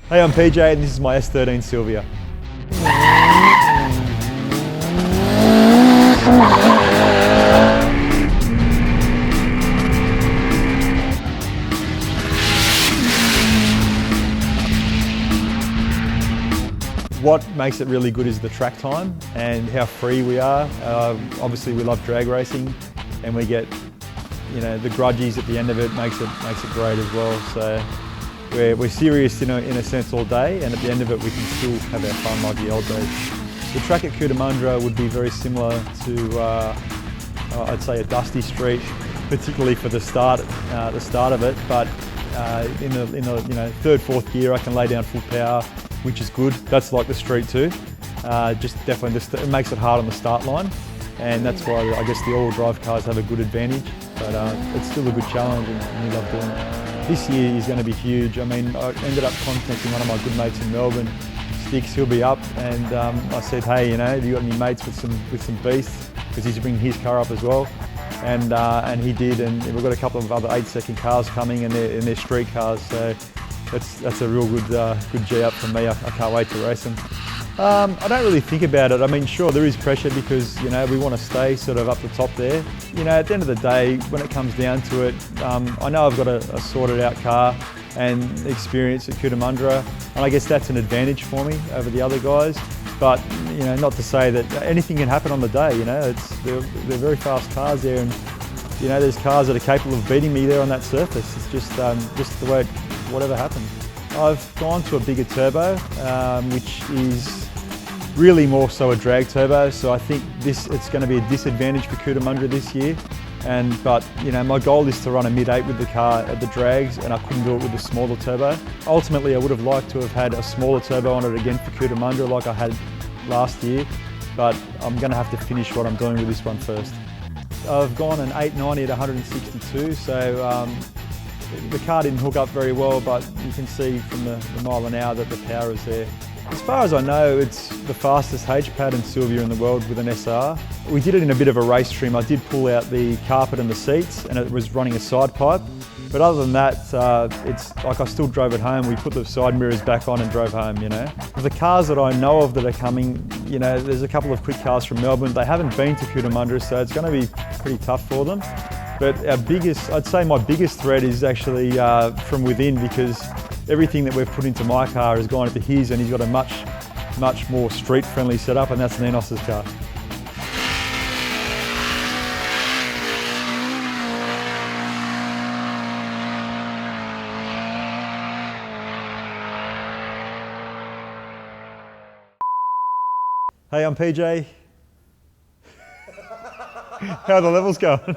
Hey, I'm PJ and this is my S13 Silvia. What makes it really good is the track time and how free we are. Obviously we love drag racing and we get, the grudgies at the end of it makes it great as well. So we're serious in a sense all day, and at the end of it we can still have our fun like the old days. The track at Cootamundra would be very similar to I'd say a dusty street, particularly for the start of it. But in the third, fourth gear I can lay down full power, which is good. That's like the street too. It makes it hard on the start line, and that's why I guess the all-wheel drive cars have a good advantage. But it's still a good challenge, and we love doing it. This year is going to be huge. I mean, I ended up contacting one of my good mates in Melbourne, Sticks. He'll be up, and I said, hey, have you got any mates with some beasts? Because he's bringing his car up as well, and he did. And we've got a couple of other 8-second cars coming, and they're street cars. So that's a real good G up for me. I can't wait to race them. I don't really think about it. I mean, sure, there is pressure because, we want to stay sort of up the top there. At the end of the day, when it comes down to it, I know I've got a sorted out car and experience at Cootamundra, and I guess that's an advantage for me over the other guys. But, not to say that anything can happen on the day, they're very fast cars there, and, there's cars that are capable of beating me there on that surface. It's just the way whatever happens. I've gone to a bigger turbo, which is really more so a drag turbo. So I think it's going to be a disadvantage for Cootamundra this year. But my goal is to run a mid-8 with the car at the drags, and I couldn't do it with the smaller turbo. Ultimately, I would have liked to have had a smaller turbo on it again for Cootamundra like I had last year, but I'm going to have to finish what I'm doing with this one first. I've gone an 890 at 162, so the car didn't hook up very well, but you can see from the mile an hour that the power is there. As far as I know, it's the fastest H-pad and Silvia in the world with an SR. We did it in a bit of a race trim. I did pull out the carpet and the seats, and it was running a side pipe. But other than that, it's like I still drove it home. We put the side mirrors back on and drove home, The cars that I know of that are coming, there's a couple of quick cars from Melbourne. They haven't been to Cootamundra, so it's going to be pretty tough for them. But I'd say my biggest threat is actually from within, because everything that we've put into my car has gone into his, and he's got a much more street-friendly setup, and that's Ninos's car. Hey, I'm PJ. How are the levels going?